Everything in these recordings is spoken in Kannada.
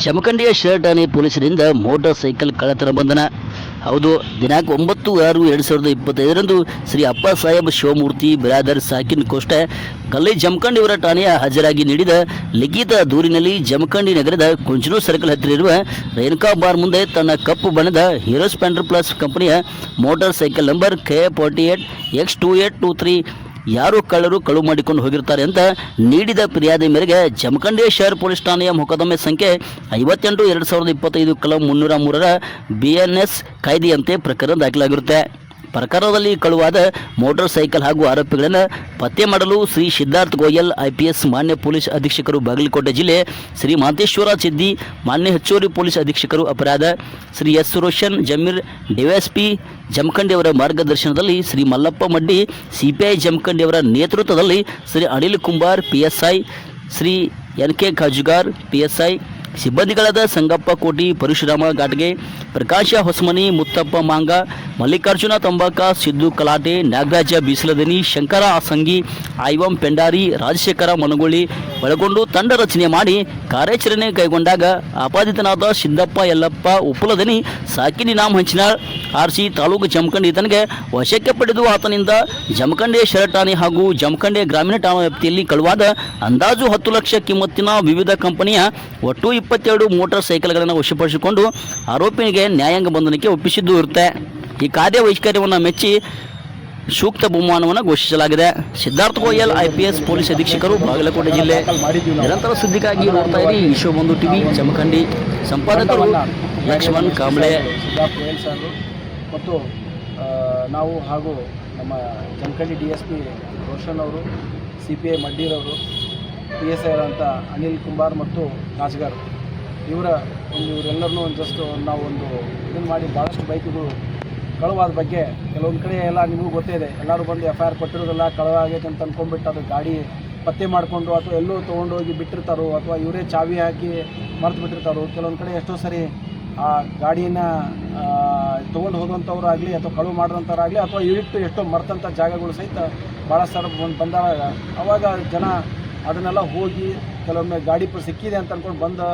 ಜಮಖಂಡಿಯ ಶರ್ಟಾಣೆ ಪೊಲೀಸರಿಂದ ಮೋಟಾರ್ ಸೈಕಲ್ ಕಳ್ಳತನ ಬಂಧನ. ಹೌದು, ದಿನಾಂಕ 9/6/2025 ಶ್ರೀ ಅಪ್ಪ ಸಾಹೇಬ್ ಶಿವಮೂರ್ತಿ ಬಿರಾದರ್ ಸಾಕಿನ್ ಕೋಷ್ಟೆ ಗಲ್ಲಿ ಜಮಖಂಡಿಯವರ ಠಾಣೆಯ ಹಾಜರಾಗಿ ನೀಡಿದ ಲಿಖಿತ ದೂರಿನಲ್ಲಿ ಜಮಖಂಡಿ ನಗರದ ಕುಂಚನೂರು ಸರ್ಕಲ್ ಹತ್ತಿರ ಇರುವ ರೇಣುಕಾ ಬಾರ್ ಮುಂದೆ ತನ್ನ ಕಪ್ಪು ಬಣ್ಣದ ಹೀರೋ ಸ್ಪ್ಲೆಂಡರ್ ಪ್ಲಸ್ ಕಂಪನಿಯ ಮೋಟಾರ್ ಸೈಕಲ್ ನಂಬರ್ K48X2823 ಯಾರು ಕಳ್ಳರು ಕಳು ಮಾಡಿಕೊಂಡು ಹೋಗಿರ್ತಾರೆ ಅಂತ ನೀಡಿದ ಫಿರ್ಯಾದಿ ಮೇರೆಗೆ ಜಮಖಂಡಿ ಶಹರ್ ಪೊಲೀಸ್ ಠಾಣೆಯ ಮೊಕದ್ದಮೆ ಸಂಖ್ಯೆ 58/2025 ಕಲಂ 303 BNS ಕಾಯ್ದೆಯಂತೆ ಪ್ರಕರಣ ದಾಖಲಾಗಿರುತ್ತೆ. ಪ್ರಕರಣದಲ್ಲಿ ಕಳುವಾದ ಮೋಟಾರ್ ಸೈಕಲ್ ಹಾಗೂ ಆರೋಪಿಗಳನ್ನು ಪತ್ತೆ ಮಾಡಲು ಶ್ರೀ ಸಿದ್ಧಾರ್ಥ ಗೋಯಲ್ IPS ಮಾನ್ಯ ಪೊಲೀಸ್ ಅಧೀಕ್ಷಕರು ಬಾಗಲಕೋಟೆ ಜಿಲ್ಲೆ, ಶ್ರೀ ಮಾಂತೇಶ್ವರ ಸಿದ್ದಿ ಮಾನ್ಯ ಹೆಚ್ಚುವರಿ ಪೊಲೀಸ್ ಅಧೀಕ್ಷಕರು ಅಪರಾಧ, ಶ್ರೀ S ರೋಷನ್ ಜಮೀರ್ DSP ಜಮಖಂಡಿಯವರ ಮಾರ್ಗದರ್ಶನದಲ್ಲಿ ಶ್ರೀ ಮಲ್ಲಪ್ಪ ಮಡ್ಡಿ CPI ಜಮಖಂಡಿಯವರ ನೇತೃತ್ವದಲ್ಲಿ Shri Anil Kumbar PSI, Shri NK ಖಾಜುಗಾರ್ PSI, ಸಿಬ್ಬಂದಿಗಳಾದ Sangappa ಕೋಟಿ, ಪರಶುರಾಮ ಘಾಟ್ಗೆ, ಪ್ರಕಾಶ ಹೊಸಮನಿ, ಮುತ್ತಪ್ಪ ಮಾಂಗ, ಮಲ್ಲಿಕಾರ್ಜುನ ತಂಬಾಕ, ಸಿದ್ದು ಕಲಾಟೆ, ನಾಗರಾಜ ಬೀಸಲದನಿ, ಶಂಕರ ಆಸಂಗಿ, ಐವಂ ಪೆಂಡಾರಿ, ರಾಜಶೇಖರ ಮನಗೋಳಿ ಒಳಗೊಂಡು ತಂಡ ರಚನೆ ಮಾಡಿ ಕಾರ್ಯಾಚರಣೆ ಕೈಗೊಂಡಾಗ ಆಪಾದಿತನಾದ ಸಿದ್ದಪ್ಪ ಯಲ್ಲಪ್ಪ ಉಪ್ಪಲದನಿ ಸಾಕಿನಿ ನಾಮ್ ಹಂಚಿನಾಳ್ RC ತಾಲೂಕು ಜಮಖಂಡಿ ಈತನಿಗೆ ವಶಕ್ಕೆ ಪಡೆದು ಆತನಿಂದ ಜಮಖಂಡಿ ಶಹರ್ ಠಾಣೆ ಹಾಗೂ ಜಮಖಂಡಿ ಗ್ರಾಮೀಣ ಠಾಣಾ ವ್ಯಾಪ್ತಿಯಲ್ಲಿ ಕಳುವಾದ ಅಂದಾಜು 10 ಲಕ್ಷ ಕಿಮ್ಮತ್ತಿನ ವಿವಿಧ ಕಂಪನಿಯ ಒಟ್ಟು 22 ಮೋಟಾರ್ ಸೈಕಲ್ಗಳನ್ನು ವಶಪಡಿಸಿಕೊಂಡು ಆರೋಪಿಗೆ ನ್ಯಾಯಾಂಗ ಬಂಧನಕ್ಕೆ ಒಪ್ಪಿಸಿದ್ದು ಇರುತ್ತೆ. ಈ ಕಾರ್ಯ ವೈಖರಿಯನ್ನು ಮೆಚ್ಚಿ ಸೂಕ್ತ ಬಹುಮಾನವನ್ನು ಘೋಷಿಸಲಾಗಿದೆ. ಸಿದ್ಧಾರ್ಥ ಗೋಯಲ್ IPS ಪೊಲೀಸ್ ಅಧೀಕ್ಷಕರು, ಬಾಗಲಕೋಟೆ ಜಿಲ್ಲೆ. ನಿರಂತರ ಸುದ್ದಿಗಾಗಿ ನೋಡ್ತಾ ಇರಿ ವಿಶ್ವಬಂಧು TV ಜಮಖಂಡಿ. ಸಂಪಾದಕರು ಲಕ್ಷ್ಮಣ್ ಕಾಂಬ್ಳೆ. ಮತ್ತು ನಾವು ಹಾಗೂ ನಮ್ಮ ಜಮಖಂಡಿ DSP ರೋಷನ್ ಅವರು, CPI ಮಡ್ಡಿರವರು, PSI ಅಂತ ಅನಿಲ್ ಕುಂಬಾರ್ ಮತ್ತು ಕಾಜ್ಗಾರ್ ಇವರೆಲ್ಲರನ್ನೂ ಜಸ್ಟ್ ನಾವು ಇದನ್ನು ಮಾಡಿ ಭಾಳಷ್ಟು ಬೈಕ್ಗಳು ಕಳುವಾದ ಬಗ್ಗೆ ಕೆಲವೊಂದು ಕಡೆ ಎಲ್ಲ ನಿಮಗೂ ಗೊತ್ತೇ ಇದೆ. ಎಲ್ಲರೂ ಬಂದು FIR ಕೊಟ್ಟಿರೋದೆಲ್ಲ ಕಳುವಾಗೈತೆ ಅಂತ ಅಂದ್ಕೊಂಡ್ಬಿಟ್ಟು ಅದು ಗಾಡಿ ಪತ್ತೆ ಮಾಡಿಕೊಂಡು ಅಥವಾ ಎಲ್ಲೂ ತೊಗೊಂಡೋಗಿ ಬಿಟ್ಟಿರ್ತಾರೋ ಅಥವಾ ಇವರೇ ಚಾವಿ ಹಾಕಿ ಮರೆತು ಬಿಟ್ಟಿರ್ತಾರೋ. ಕೆಲವೊಂದು ಕಡೆ ಎಷ್ಟೋ ಸರಿ ಆ ಗಾಡಿನ ತೊಗೊಂಡು ಹೋದಂಥವ್ರು ಆಗಲಿ ಅಥವಾ ಕಳುವು ಮಾಡಿದಂಥವ್ರಾಗಲಿ ಅಥವಾ ಇಟ್ಟು ಎಷ್ಟೋ ಮರ್ತಂಥ ಜಾಗಗಳು ಸಹಿತ ಭಾಳ ಸಲ ಬಂದಾಗ ಅವಾಗ ಜನ ಅದನ್ನೆಲ್ಲ ಹೋಗಿ ಕೆಲವೊಮ್ಮೆ ಗಾಡಿ ಸಿಕ್ಕಿದೆ ಅಂತ ಅಂದ್ಕೊಂಡು ಬಂದು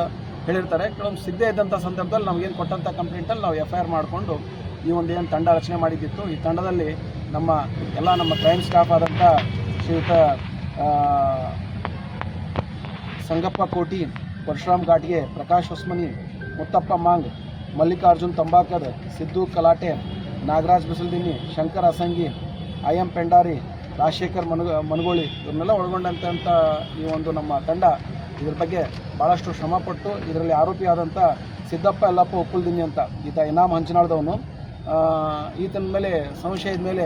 ಹೇಳಿರ್ತಾರೆ. ಕೆಲವೊಮ್ಮೆ ಸಿಗದೇ ಇದ್ದಂಥ ಸಂದರ್ಭದಲ್ಲಿ ನಮಗೇನು ಕೊಟ್ಟಂಥ ಕಂಪ್ಲೇಂಟಲ್ಲಿ ನಾವು FIR ಮಾಡಿಕೊಂಡು ಈ ಏನು ತಂಡ ರಚನೆ ಮಾಡಿದ್ದಿತ್ತು. ಈ ತಂಡದಲ್ಲಿ ನಮ್ಮ ಕ್ರೈಮ್ ಸ್ಟಾಫ್ ಆದಂಥ ಶ್ರೀಯುತ ಸಂಗಪ್ಪ ಕೋಟಿ, ಪರಶುರಾಮ್ ಘಾಟ್ಗೆ, ಪ್ರಕಾಶ್ ಹೊಸ್ಮನಿ, ಮುತ್ತಪ್ಪ ಮಾಂಗ್, ಮಲ್ಲಿಕಾರ್ಜುನ್ ತಂಬಾಕದ್, ಸಿದ್ದು ಕಲಾಟೆ, ನಾಗರಾಜ್ ಬಿಸಲ್ದಿನ್ನಿ, ಶಂಕರ್ ಅಸಂಗಿ, IM ಪೆಂಡಾರಿ, ರಾಜಶೇಖರ್ ಮನಗೋಳಿ ಇವನ್ನೆಲ್ಲ ಒಳಗೊಂಡಂಥ ಈ ನಮ್ಮ ತಂಡ ಇದ್ರ ಬಗ್ಗೆ ಭಾಳಷ್ಟು ಶ್ರಮಪಟ್ಟು ಇದರಲ್ಲಿ ಆರೋಪಿ ಆದಂಥ ಸಿದ್ದಪ್ಪ ಯಲ್ಲಪ್ಪ ಉಪ್ಪಲ್ದಿನ್ನಿ ಅಂತ ಈತ ಇನಾಮ್ ಹಂಚನಾಳ್ದವನು. ಈತನ ಮೇಲೆ ಸಂಶಯದ ಮೇಲೆ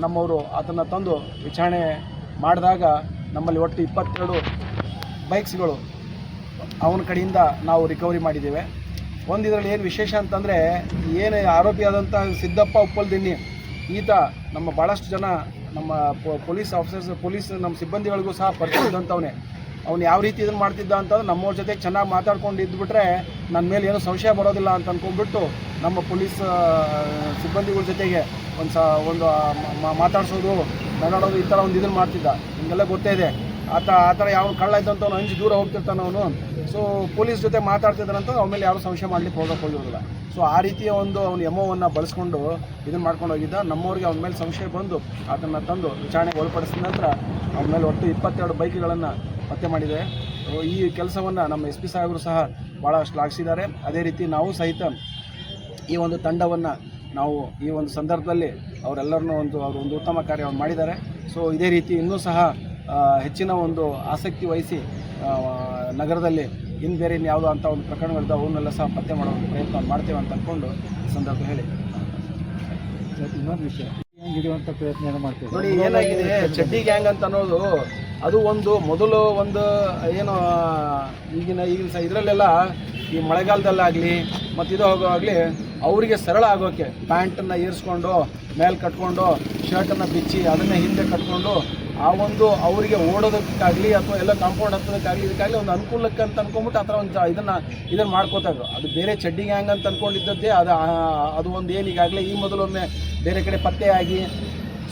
ನಮ್ಮವರು ಆತನ ತಂದು ವಿಚಾರಣೆ ಮಾಡಿದಾಗ ನಮ್ಮಲ್ಲಿ ಒಟ್ಟು 22 ಬೈಕ್ಸ್ಗಳು ಅವನ ಕಡೆಯಿಂದ ನಾವು ರಿಕವರಿ ಮಾಡಿದ್ದೇವೆ. ಇದರಲ್ಲಿ ಏನು ವಿಶೇಷ ಅಂತಂದರೆ, ಏನು ಆರೋಪಿ ಆದಂಥ ಸಿದ್ದಪ್ಪ ಉಪ್ಪಲ್ದಿನ್ನಿ ಈತ ನಮ್ಮ ಭಾಳಷ್ಟು ಜನ ನಮ್ಮ ಪೊಲೀಸ್ ಆಫೀಸರ್ಸ್, ನಮ್ಮ ಸಿಬ್ಬಂದಿಗಳಿಗೂ ಸಹ ಪರಿಚಯ ಇದ್ದಂಥವನೇ. ಅವ್ನು ಯಾವ ರೀತಿ ಇದನ್ನು ಮಾಡ್ತಿದ್ದ ಅಂತಂದ್ರೆ ನಮ್ಮವ್ರ ಜೊತೆಗೆ ಚೆನ್ನಾಗಿ ಮಾತಾಡ್ಕೊಂಡು ಇದ್ದುಬಿಟ್ರೆ ನನ್ನ ಮೇಲೆ ಏನೂ ಸಂಶಯ ಬರೋದಿಲ್ಲ ಅಂತ ಅಂದ್ಕೊಂಡ್ಬಿಟ್ಟು ನಮ್ಮ ಪೊಲೀಸ್ ಸಿಬ್ಬಂದಿಗಳ ಜೊತೆಗೆ ಒಂದು ಮಾತಾಡ್ಸೋದು, ನಗಾಡೋದು, ಈ ಥರ ಇದನ್ನು ಮಾಡ್ತಿದ್ದ. ನಿಮಗೆಲ್ಲ ಗೊತ್ತೇ ಇದೆ. ಆ ಥರ ಯಾವ ಕಳ್ಳ ಇದ್ದಂಥವ್ನು ಅಂಜಿ ದೂರ ಹೋಗ್ತಿರ್ತಾನೆ ಅವನು. ಸೊ ಪೊಲೀಸ್ ಜೊತೆ ಮಾತಾಡ್ತಿದ್ದಾನಂತ ಅವನ ಮೇಲೆ ಯಾರೂ ಸಂಶಯ ಮಾಡಲಿಕ್ಕೆ ಹೋಗೋದಿಲ್ಲ. ಸೊ ಆ ರೀತಿಯ ಅವನು ಎಮೋವನ್ನು ಬಳಸ್ಕೊಂಡು ಇದನ್ನು ಮಾಡ್ಕೊಂಡು ಹೋಗಿದ್ದ. ನಮ್ಮವ್ರಿಗೆ ಅವನ ಮೇಲೆ ಸಂಶಯ ಬಂದು ಅದನ್ನು ತಂದು ವಿಚಾರಣೆಗೆ ಒಳಪಡಿಸಿದ ನಂತರ ಅವನ ಮೇಲೆ ಒಟ್ಟು 22 ಬೈಕ್ಗಳನ್ನು ಪತ್ತೆ ಮಾಡಿದೆ. ಈ ಕೆಲಸವನ್ನು ನಮ್ಮ SP ಸಾಹೇಬರು ಸಹ ಭಾಳ ಶ್ಲಾಘಿಸಿದ್ದಾರೆ. ಅದೇ ರೀತಿ ನಾವು ಸಹಿತ ಈ ತಂಡವನ್ನು ನಾವು ಈ ಸಂದರ್ಭದಲ್ಲಿ ಅವರೆಲ್ಲರನ್ನೂ ಅವರು ಉತ್ತಮ ಕಾರ್ಯವನ್ನು ಮಾಡಿದ್ದಾರೆ. ಸೊ ಇದೇ ರೀತಿ ಇನ್ನೂ ಸಹ ಹೆಚ್ಚಿನ ಆಸಕ್ತಿ ವಹಿಸಿ ನಗರದಲ್ಲಿ ಬೇರೆ ಯಾವುದೋ ಅಂಥ ಪ್ರಕರಣಗಳಿದ್ದ ಅವನ್ನೆಲ್ಲ ಸಹ ಪತ್ತೆ ಮಾಡೋ ಪ್ರಯತ್ನ ಮಾಡ್ತೇವೆ ಅಂತ ಅಂದ್ಕೊಂಡು ಈ ಸಂದರ್ಭ ಹೇಳಿ. ಇನ್ನೊಂದು ವಿಷಯ, ಹಿಡಿಯುವಂಥ ಪ್ರಯತ್ನ ಮಾಡ್ತೀವಿ ನೋಡಿ. ಏನಾಗಿದೆ, ಚಡ್ಡಿ ಗ್ಯಾಂಗ್ ಅಂತ ಅನ್ನೋದು ಅದು ಮೊದಲು ಏನು ಈಗಿನ ಇದರಲ್ಲೆಲ್ಲ ಈ ಮಳೆಗಾಲದಲ್ಲಾಗಲಿ ಮತ್ತು ಇದು ಹೋಗೋವಾಗಲಿ ಅವರಿಗೆ ಸರಳ ಆಗೋಕ್ಕೆ ಪ್ಯಾಂಟನ್ನು ಏರಿಸ್ಕೊಂಡು ಮೇಲೆ ಕಟ್ಕೊಂಡು ಶರ್ಟನ್ನು ಬಿಚ್ಚಿ ಅದನ್ನು ಹಿಂದೆ ಕಟ್ಕೊಂಡು ಅವರಿಗೆ ಓಡೋದಕ್ಕಾಗಲಿ ಅಥವಾ ಎಲ್ಲ ಕಾಂಪೌಂಡ್ ಹತ್ತೋದಕ್ಕಾಗಲಿ ಇದಕ್ಕಾಗಲಿ ಅನುಕೂಲಕ್ಕೆ ಅಂತ ಅಂದ್ಕೊಂಬಿಟ್ಟು ಆ ಥರ ಇದನ್ನು ಮಾಡ್ಕೋತಾ ಇದ್ರು. ಅದು ಬೇರೆ ಚಡ್ಡಿ ಗ್ಯಾಂಗ್ ಅಂತ ಅಂದ್ಕೊಂಡಿದ್ದದ್ದೇ ಅದು ಏನು ಈಗಾಗಲೇ ಈ ಮೊದಲೊಮ್ಮೆ ಬೇರೆ ಕಡೆ ಪತ್ತೆ ಆಗಿ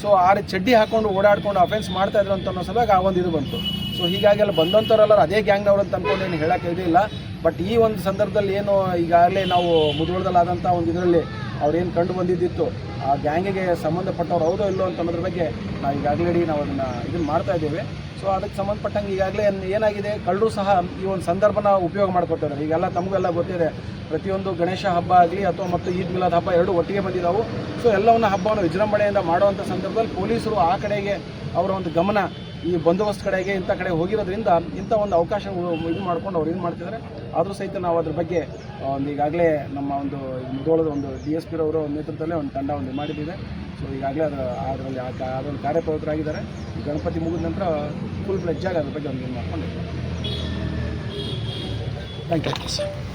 ಸೊ ಚಡ್ಡಿ ಹಾಕ್ಕೊಂಡು ಓಡಾಡ್ಕೊಂಡು ಅಫೆನ್ಸ್ ಮಾಡ್ತಾಯಿದ್ರು ಅಂತ ಅನ್ನೋ ಸಲುವಾಗಿ ಇದು ಬಂತು. ಸೊ ಹೀಗಾಗಿ ಅಲ್ಲಿ ಬಂದಂಥವರೆಲ್ಲರೂ ಅದೇ ಗ್ಯಾಂಗ್ನವ್ರು ಅಂತ ಅಂದ್ಕೊಂಡು ಏನು ಹೇಳೋಕ್ಕೆ ಇದಿಲ್ಲ. ಬಟ್ ಈ ಒಂದು ಸಂದರ್ಭದಲ್ಲಿ ಏನು ಈಗಾಗಲೇ ನಾವು ಮುಧೋಳದಲ್ಲಾದಂಥ ಒಂದು ಇದರಲ್ಲಿ ಅವ್ರೇನು ಕಂಡು ಬಂದಿದ್ದಿತ್ತು ಆ ಗ್ಯಾಂಗಿಗೆ ಸಂಬಂಧಪಟ್ಟವ್ರು ಹೌದೋ ಇಲ್ಲೋ ಅಂತ ಅನ್ನೋದ್ರ ಬಗ್ಗೆ ನಾವು ಈಗಾಗಲೇ ನಾವು ಇದನ್ನು ಮಾಡ್ತಾ ಇದ್ದೇವೆ. ಸೊ ಅದಕ್ಕೆ ಸಂಬಂಧಪಟ್ಟಂಗೆ ಈಗಾಗಲೇ ಏನಾಗಿದೆ, ಕಳ್ಳರು ಸಹ ಈ ಒಂದು ಸಂದರ್ಭನ ಉಪಯೋಗ ಮಾಡ್ಕೊತಾರೆ. ಈಗೆಲ್ಲ ತಮಗೆಲ್ಲ ಗೊತ್ತಿದೆ, ಪ್ರತಿಯೊಂದು ಗಣೇಶ ಹಬ್ಬ ಆಗಲಿ ಅಥವಾ ಮತ್ತು ಈದ್ ಮಿಲಾದ್ ಹಬ್ಬ ಎರಡೂ ಒಟ್ಟಿಗೆ ಬಂದಿದ್ದಾವೆ. ಸೊ ಎಲ್ಲವನ್ನ ಹಬ್ಬವನ್ನು ವಿಜೃಂಭಣೆಯಿಂದ ಮಾಡುವಂಥ ಸಂದರ್ಭದಲ್ಲಿ ಪೊಲೀಸರು ಆ ಕಡೆಗೆ ಅವರ ಒಂದು ಗಮನ ಈ ಬಂದೋಬಸ್ತ್ ಕಡೆಗೆ ಇಂಥ ಕಡೆ ಹೋಗಿರೋದ್ರಿಂದ ಇಂಥ ಒಂದು ಅವಕಾಶ ಇದು ಮಾಡ್ಕೊಂಡು ಅವ್ರು ಏನು ಮಾಡ್ತಿದ್ದಾರೆ. ಆದರೂ ಸಹಿತ ನಾವು ಅದ್ರ ಬಗ್ಗೆ ಒಂದು ಈಗಾಗಲೇ ನಮ್ಮ ಒಂದು ಮುಧೋಳದ ಒಂದು DSP ರವರ ನೇತೃತ್ವದಲ್ಲೇ ಒಂದು ತಂಡ ಒಂದು ಮಾಡಿದ್ದೀವಿ. ಸೊ ಈಗಾಗಲೇ ಅದರಲ್ಲಿ ಅದೊಂದು ಕಾರ್ಯಪ್ರವೃತ್ತರಾಗಿದ್ದಾರೆ. ಗಣಪತಿ ಮುಗಿದ ನಂತರ ಫುಲ್ ಫ್ಲೆಡ್ಜಾಗಿ ಅದ್ರ ಬಗ್ಗೆ ಒಂದು ಇದು ಮಾಡ್ಕೊಂಡಿದ್ದೀವಿ. Thank you.